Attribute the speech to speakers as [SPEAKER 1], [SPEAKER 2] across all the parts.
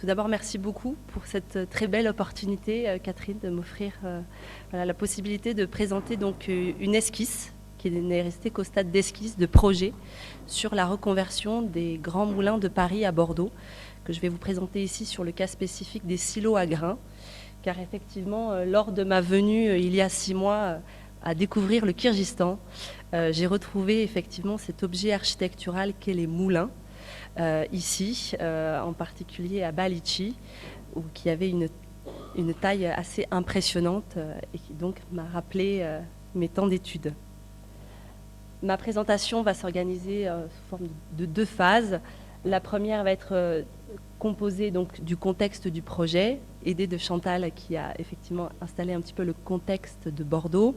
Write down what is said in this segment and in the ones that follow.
[SPEAKER 1] Tout d'abord, merci beaucoup pour cette très belle opportunité, Catherine, de m'offrir la possibilité de présenter donc une esquisse qui n'est restée qu'au stade d'esquisse, de projet, sur la reconversion des grands moulins de Paris à Bordeaux, que je vais vous présenter ici sur le cas spécifique des silos à grains, car effectivement, lors de ma venue il y a 6 mois à découvrir le Kirghizstan, j'ai retrouvé effectivement cet objet architectural qu'est les moulins, ici, en particulier à Balichi, qui avait une taille assez impressionnante et qui donc m'a rappelé mes temps d'études. Ma présentation va s'organiser sous forme de 2 phases. La première va être composée donc du contexte du projet, aidée de Chantal qui a effectivement installé un petit peu le contexte de Bordeaux.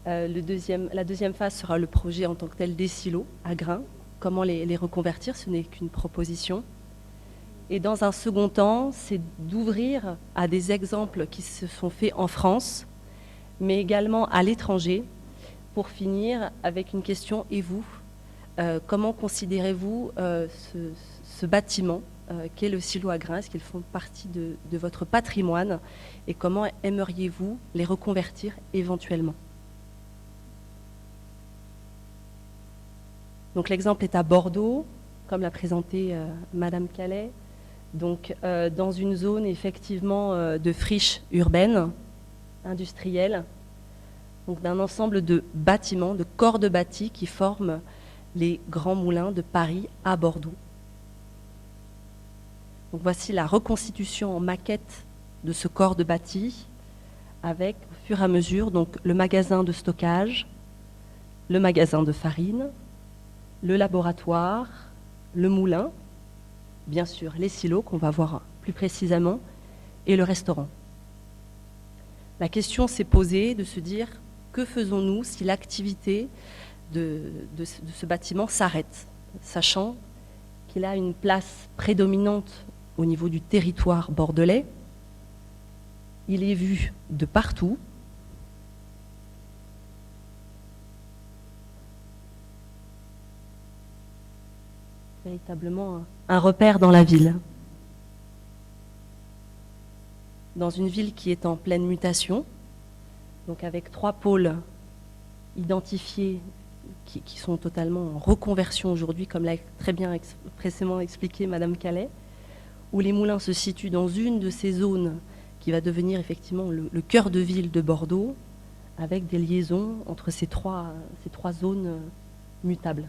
[SPEAKER 1] La deuxième phase sera le projet en tant que tel des silos à grains. Comment les reconvertir, ce n'est qu'une proposition. Et dans un second temps, c'est d'ouvrir à des exemples qui se sont faits en France, mais également à l'étranger, pour finir avec une question, et vous, comment considérez-vous ce bâtiment qu'est le silo à grains? Est-ce qu'ils font partie de votre patrimoine? Et comment aimeriez-vous les reconvertir éventuellement? Donc l'exemple est à Bordeaux, comme l'a présenté Madame Calais, donc dans une zone effectivement de friche urbaine, industrielle, donc d'un ensemble de bâtiments, de corps de bâtis qui forment les grands moulins de Paris à Bordeaux. Donc voici la reconstitution en maquette de ce corps de bâti, avec au fur et à mesure donc le magasin de stockage, le magasin de farine, le laboratoire, le moulin, bien sûr les silos qu'on va voir plus précisément, et le restaurant. La question s'est posée de se dire que faisons-nous si l'activité de ce bâtiment s'arrête, sachant qu'il a une place prédominante au niveau du territoire bordelais, il est vu de partout. Véritablement un repère dans la ville. Dans une ville qui est en pleine mutation, donc avec 3 pôles identifiés qui sont totalement en reconversion aujourd'hui, comme l'a très bien précédemment expliqué Madame Calais, où les moulins se situent dans une de ces zones qui va devenir effectivement le cœur de ville de Bordeaux, avec des liaisons entre ces trois zones mutables.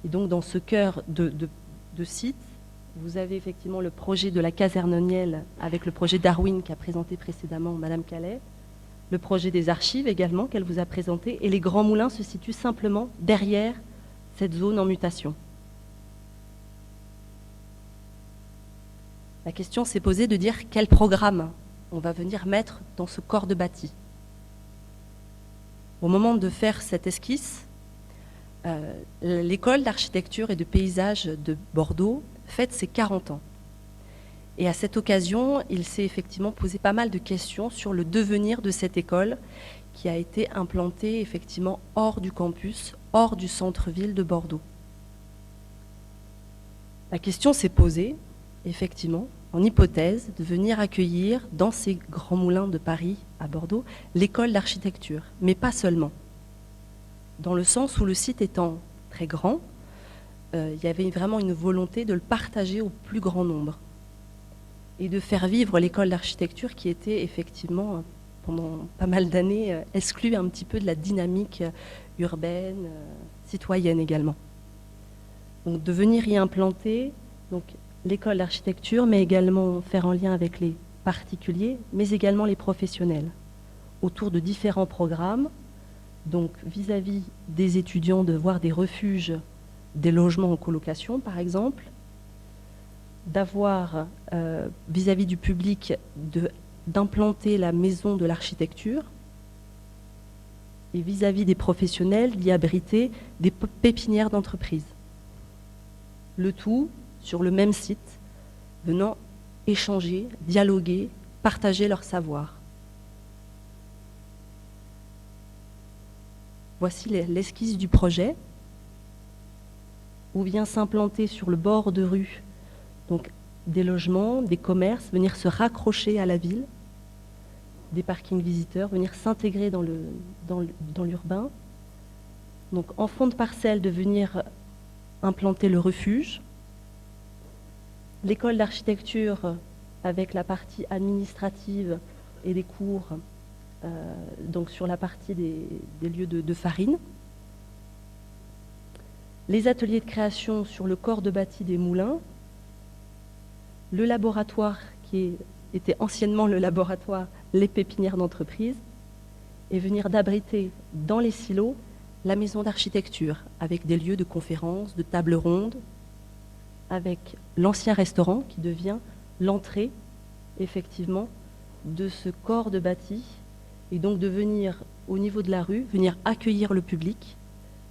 [SPEAKER 1] Et donc dans ce cœur de site, vous avez effectivement le projet de la caserne Niel avec le projet Darwin qu'a présenté précédemment Madame Calais, le projet des archives également qu'elle vous a présenté, et les grands moulins se situent simplement derrière cette zone en mutation. La question s'est posée de dire quel programme on va venir mettre dans ce corps de bâti. Au moment de faire cette esquisse, l'école d'architecture et de paysage de Bordeaux fête ses 40 ans. Et à cette occasion, il s'est effectivement posé pas mal de questions sur le devenir de cette école qui a été implantée effectivement hors du campus, hors du centre-ville de Bordeaux. La question s'est posée, effectivement, en hypothèse, de venir accueillir dans ces grands moulins de Paris à Bordeaux l'école d'architecture, mais pas seulement. Dans le sens où le site étant très grand, il y avait vraiment une volonté de le partager au plus grand nombre et de faire vivre l'école d'architecture qui était effectivement, pendant pas mal d'années, exclue un petit peu de la dynamique urbaine, citoyenne également. Donc de venir y implanter donc, l'école d'architecture, mais également faire en lien avec les particuliers, mais également les professionnels, autour de différents programmes. Donc vis-à-vis des étudiants, de voir des refuges, des logements en colocation par exemple, d'avoir vis-à-vis du public d'implanter la maison de l'architecture, et vis-à-vis des professionnels d'y abriter des pépinières d'entreprise. Le tout sur le même site, venant échanger, dialoguer, partager leur savoir. Voici l'esquisse du projet, où vient s'implanter sur le bord de rue Donc des logements, des commerces, venir se raccrocher à la ville, des parkings visiteurs, venir s'intégrer dans l'urbain. Donc en fond de parcelle, de venir implanter le refuge, l'école d'architecture avec la partie administrative et des cours, donc sur la partie des lieux de farine, les ateliers de création sur le corps de bâti des moulins, le laboratoire qui était anciennement le laboratoire Les Pépinières d'entreprise, et venir d'abriter dans les silos la maison d'architecture avec des lieux de conférences, de tables rondes, avec l'ancien restaurant qui devient l'entrée effectivement de ce corps de bâti, et donc de venir au niveau de la rue, venir accueillir le public,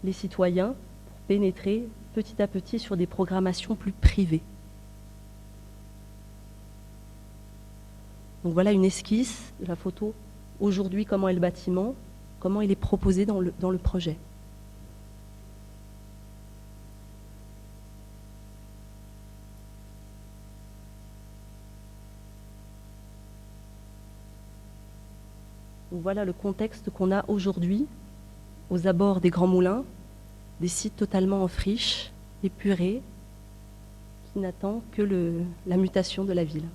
[SPEAKER 1] les citoyens, pour pénétrer petit à petit sur des programmations plus privées. Donc voilà une esquisse de la photo. Aujourd'hui, comment est le bâtiment, comment il est proposé dans le projet. Donc voilà le contexte qu'on a aujourd'hui aux abords des Grands Moulins, des sites totalement en friche, épurés, qui n'attend que la mutation de la ville.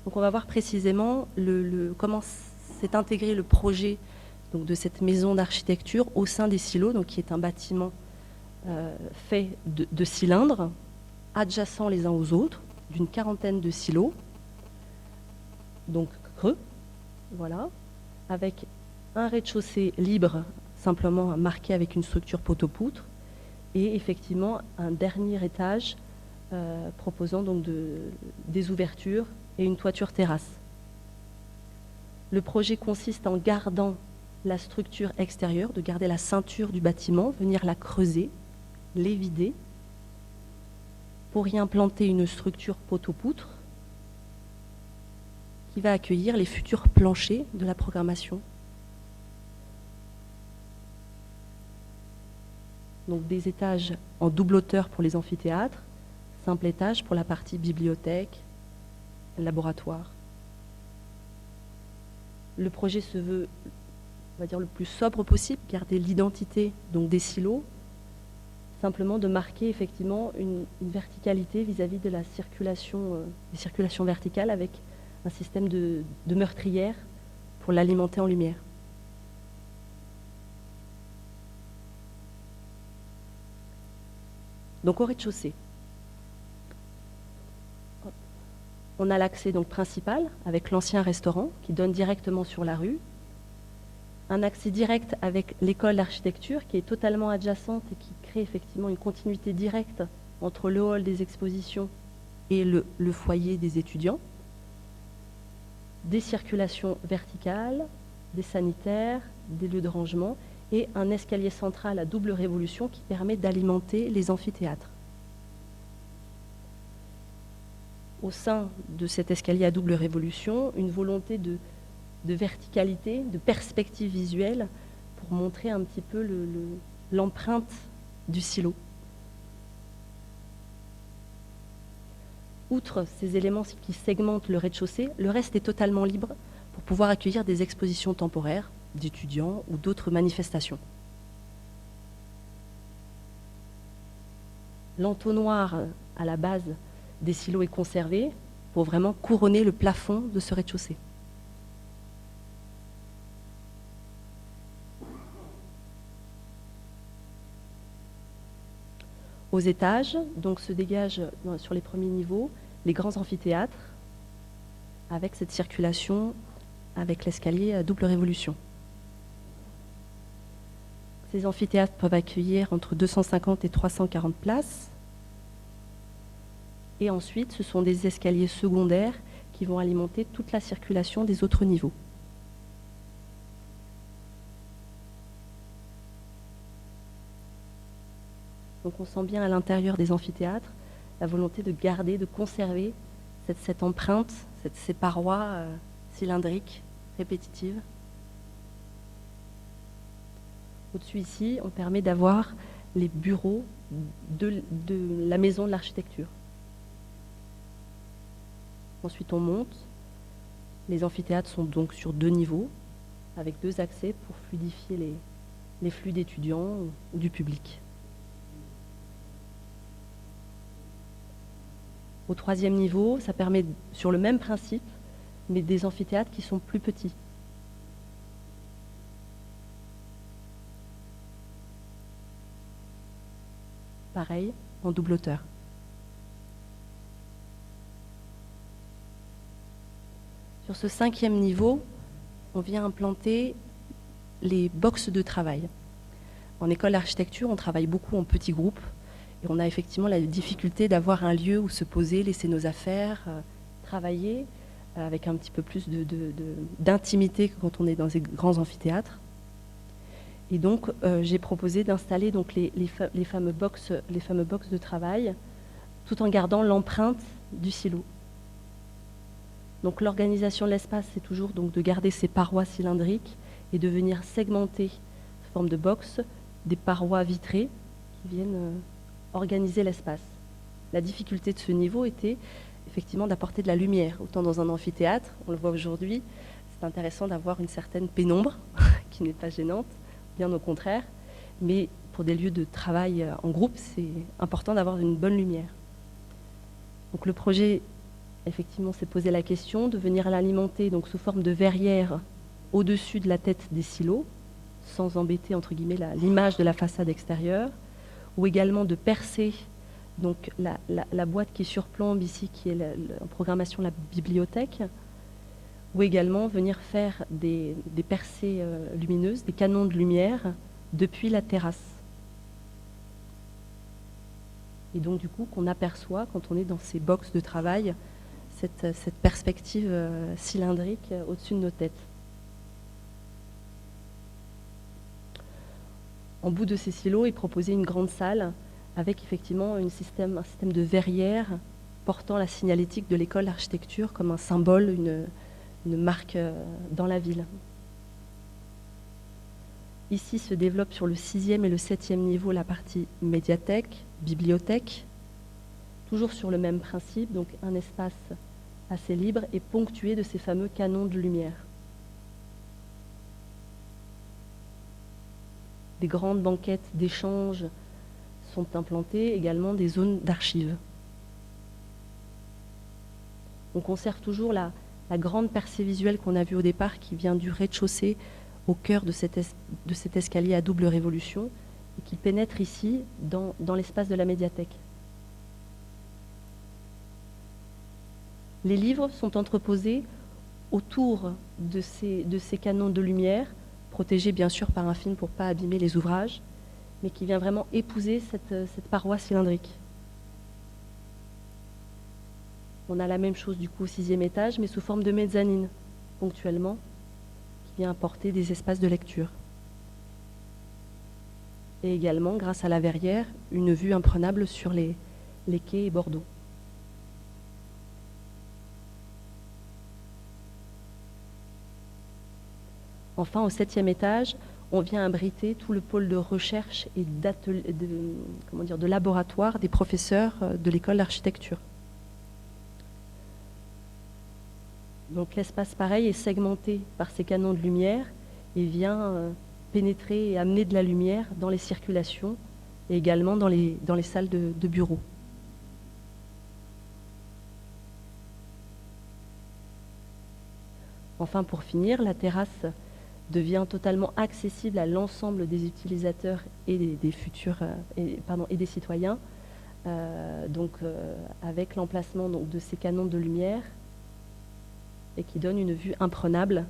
[SPEAKER 1] Donc on va voir précisément comment s'est intégré le projet donc, de cette maison d'architecture au sein des silos, donc, qui est un bâtiment fait de cylindres, adjacents les uns aux autres, d'une quarantaine de silos, donc creux, voilà, avec un rez-de-chaussée libre, simplement marqué avec une structure poteau-poutre, et effectivement un dernier étage proposant donc des ouvertures et une toiture terrasse. Le projet consiste en gardant la structure extérieure, de garder la ceinture du bâtiment, venir la creuser, l'évider, pour y implanter une structure poteau-poutre qui va accueillir les futurs planchers de la programmation. Donc des étages en double hauteur pour les amphithéâtres, simple étage pour la partie bibliothèque, laboratoire. Le projet se veut, on va dire, le plus sobre possible, garder l'identité donc des silos, simplement de marquer effectivement une verticalité vis-à-vis de la circulation, des circulations verticales avec un système de meurtrière pour l'alimenter en lumière. Donc au rez-de-chaussée, on a l'accès donc principal avec l'ancien restaurant qui donne directement sur la rue, un accès direct avec l'école d'architecture qui est totalement adjacente et qui crée effectivement une continuité directe entre le hall des expositions et le foyer des étudiants, des circulations verticales, des sanitaires, des lieux de rangement et un escalier central à double révolution qui permet d'alimenter les amphithéâtres. Au sein de cet escalier à double révolution, une volonté de verticalité, de perspective visuelle pour montrer un petit peu l'empreinte du silo. Outre ces éléments qui segmentent le rez-de-chaussée, le reste est totalement libre pour pouvoir accueillir des expositions temporaires d'étudiants ou d'autres manifestations. L'entonnoir à la base des silos est conservé pour vraiment couronner le plafond de ce rez-de-chaussée. Aux étages, donc se dégagent sur les premiers niveaux les grands amphithéâtres avec cette circulation avec l'escalier à double révolution. Ces amphithéâtres peuvent accueillir entre 250 et 340 places. Et ensuite, ce sont des escaliers secondaires qui vont alimenter toute la circulation des autres niveaux. Donc on sent bien à l'intérieur des amphithéâtres la volonté de garder, de conserver cette empreinte, ces parois cylindriques, répétitives. Au-dessus ici, on permet d'avoir les bureaux de la maison de l'architecture. Ensuite, on monte. Les amphithéâtres sont donc sur 2 niveaux, avec 2 accès pour fluidifier les flux d'étudiants ou du public. Au 3e niveau, ça permet, sur le même principe, mais des amphithéâtres qui sont plus petits. Pareil, en double hauteur. Sur ce 5e niveau, on vient implanter les boxes de travail. En école d'architecture, on travaille beaucoup en petits groupes et on a effectivement la difficulté d'avoir un lieu où se poser, laisser nos affaires, travailler avec un petit peu plus d'intimité que quand on est dans des grands amphithéâtres. Et donc, j'ai proposé d'installer donc les fameux boxes de travail tout en gardant l'empreinte du silo. Donc l'organisation de l'espace, c'est toujours donc, de garder ces parois cylindriques et de venir segmenter, sous forme de box, des parois vitrées qui viennent organiser l'espace. La difficulté de ce niveau était effectivement d'apporter de la lumière. Autant dans un amphithéâtre, on le voit aujourd'hui, c'est intéressant d'avoir une certaine pénombre qui n'est pas gênante, bien au contraire. Mais pour des lieux de travail en groupe, c'est important d'avoir une bonne lumière. Donc le projet, effectivement, s'est posé la question de venir l'alimenter donc sous forme de verrière au-dessus de la tête des silos, sans embêter entre guillemets l'image de la façade extérieure, ou également de percer donc la boîte qui surplombe ici, qui est en programmation la bibliothèque, ou également venir faire des percées lumineuses, des canons de lumière depuis la terrasse. Et donc du coup qu'on aperçoit quand on est dans ces boxes de travail cette perspective cylindrique au-dessus de nos têtes. En bout de ces silos est proposée une grande salle avec effectivement un système de verrières portant la signalétique de l'école d'architecture comme un symbole, une marque dans la ville. Ici se développe sur le 6e et le 7e niveau la partie médiathèque, bibliothèque, toujours sur le même principe, donc un espace assez libre et ponctué de ces fameux canons de lumière. Des grandes banquettes d'échange sont implantées, également des zones d'archives. On conserve toujours la grande percée visuelle qu'on a vue au départ qui vient du rez-de-chaussée au cœur de cet escalier à double révolution et qui pénètre ici dans l'espace de la médiathèque. Les livres sont entreposés autour de ces canons de lumière, protégés bien sûr par un film pour ne pas abîmer les ouvrages, mais qui vient vraiment épouser cette paroi cylindrique. On a la même chose du coup au 6e étage, mais sous forme de mezzanine, ponctuellement, qui vient apporter des espaces de lecture. Et également, grâce à la verrière, une vue imprenable sur les quais et Bordeaux. Enfin, au 7e étage, on vient abriter tout le pôle de recherche et de laboratoire des professeurs de l'école d'architecture. Donc l'espace pareil est segmenté par ces canons de lumière et vient pénétrer et amener de la lumière dans les circulations et également dans les salles de bureaux. Enfin, pour finir, la terrasse devient totalement accessible à l'ensemble des utilisateurs et des citoyens, avec l'emplacement de ces canons de lumière et qui donne une vue imprenable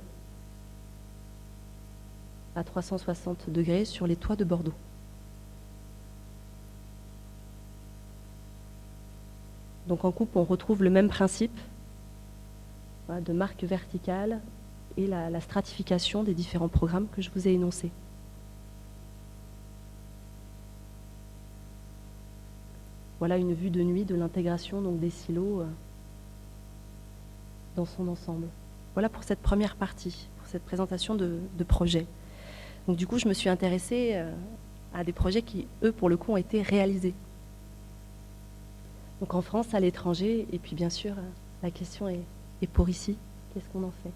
[SPEAKER 1] à 360 degrés sur les toits de Bordeaux. Donc en coupe, on retrouve le même principe de marque verticale et la stratification des différents programmes que je vous ai énoncés. Voilà une vue de nuit de l'intégration des silos dans son ensemble. Voilà pour cette première partie, pour cette présentation de projet. Donc du coup, je me suis intéressée à des projets qui, eux, pour le coup, ont été réalisés. Donc en France, à l'étranger, et puis bien sûr, la question est pour ici, qu'est-ce qu'on en fait?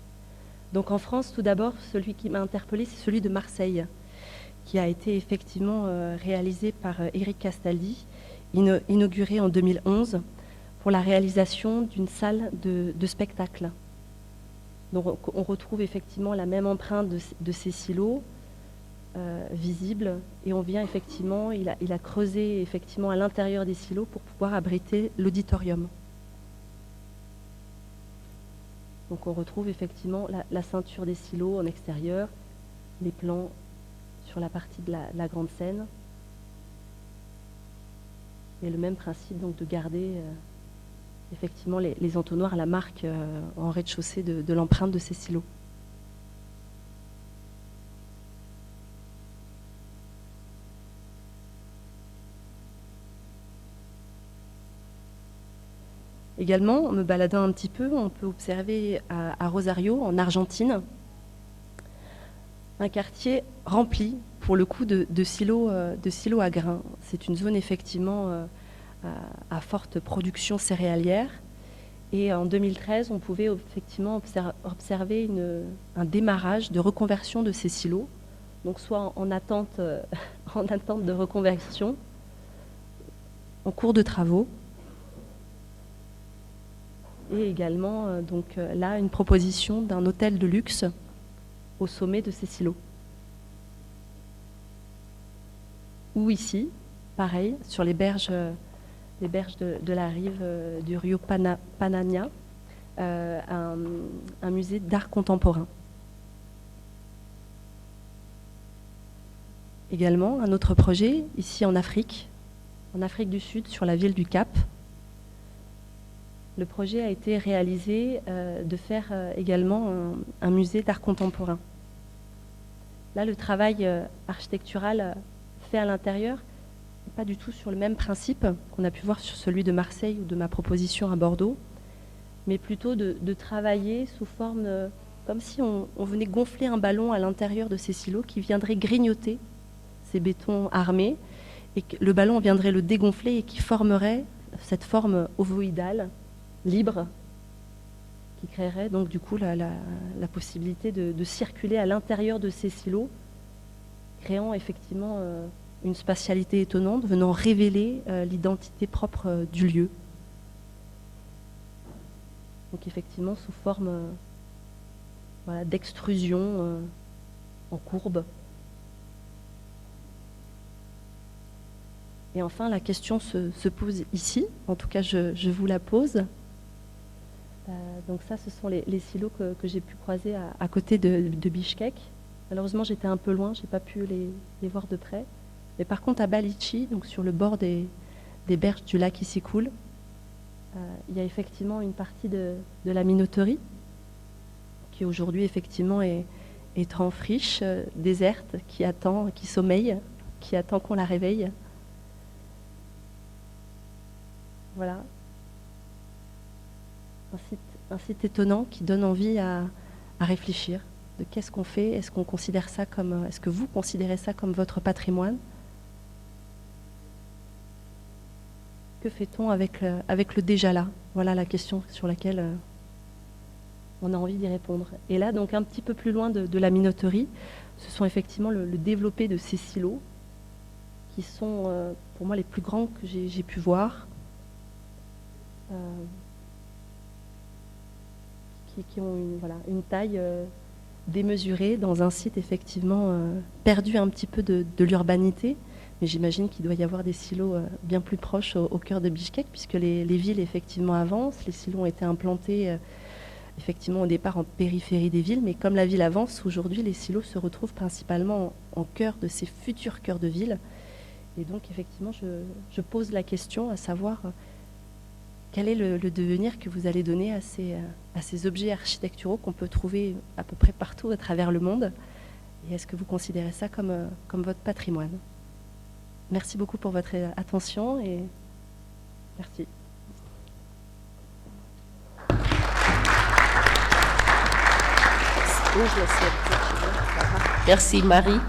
[SPEAKER 1] Donc en France, tout d'abord, celui qui m'a interpellée, c'est celui de Marseille, qui a été effectivement réalisé par Éric Castaldi, inauguré en 2011, pour la réalisation d'une salle de spectacle. Donc on retrouve effectivement la même empreinte de ces silos visibles, et on vient effectivement, il a creusé effectivement à l'intérieur des silos pour pouvoir abriter l'auditorium. Donc on retrouve effectivement la ceinture des silos en extérieur, les plans sur la partie de la grande scène, et le même principe donc de garder effectivement les entonnoirs à la marque en rez-de-chaussée de l'empreinte de ces silos. Également, en me baladant un petit peu, on peut observer à Rosario, en Argentine, un quartier rempli, pour le coup, de silos à grains. C'est une zone effectivement à forte production céréalière. Et en 2013, on pouvait effectivement observer un démarrage de reconversion de ces silos, donc soit en attente de reconversion, en cours de travaux, et également donc là une proposition d'un hôtel de luxe au sommet de ces silos. Ou ici, pareil, sur les berges de la rive du Rio Panania, un musée d'art contemporain. Également, un autre projet, ici en Afrique du Sud, sur la ville du Cap. Le projet a été réalisé de faire également un musée d'art contemporain. Là, le travail architectural fait à l'intérieur n'est pas du tout sur le même principe qu'on a pu voir sur celui de Marseille ou de ma proposition à Bordeaux, mais plutôt de travailler sous forme, comme si on venait gonfler un ballon à l'intérieur de ces silos qui viendrait grignoter ces bétons armés, et que le ballon viendrait le dégonfler et qui formerait cette forme ovoïdale, libre, qui créerait donc du coup la possibilité de circuler à l'intérieur de ces silos, créant effectivement une spatialité étonnante, venant révéler l'identité propre du lieu. Donc effectivement sous forme voilà, d'extrusion en courbe. Et enfin, la question se pose ici, en tout cas je vous la pose. Donc ça, ce sont les silos que j'ai pu croiser à côté de Bichkek. Malheureusement, j'étais un peu loin, je n'ai pas pu les voir de près. Mais par contre, à Balichi, donc sur le bord des berges du lac Issyk-Kul, il y a effectivement une partie de la minoterie qui aujourd'hui effectivement est en friche, déserte, qui attend, qui sommeille, qui attend qu'on la réveille. Voilà. Un site étonnant qui donne envie à réfléchir de qu'est-ce qu'on fait, est-ce que vous considérez ça comme votre patrimoine? Que fait-on avec le déjà là? Voilà la question sur laquelle on a envie d'y répondre. Et là, donc un petit peu plus loin de la minoterie, ce sont effectivement le développé de ces silos qui sont pour moi les plus grands que j'ai pu voir. Qui ont une taille démesurée dans un site effectivement perdu un petit peu de l'urbanité. Mais j'imagine qu'il doit y avoir des silos bien plus proches au cœur de Bichkek, puisque les villes effectivement avancent. Les silos ont été implantés effectivement au départ en périphérie des villes, mais comme la ville avance, aujourd'hui les silos se retrouvent principalement en cœur de ces futurs cœurs de ville. Et donc effectivement je pose la question à savoir quel est le devenir que vous allez donner à ces objets architecturaux qu'on peut trouver à peu près partout à travers le monde? Et est-ce que vous considérez ça comme votre patrimoine? Merci beaucoup pour votre attention et merci.
[SPEAKER 2] Merci Marie.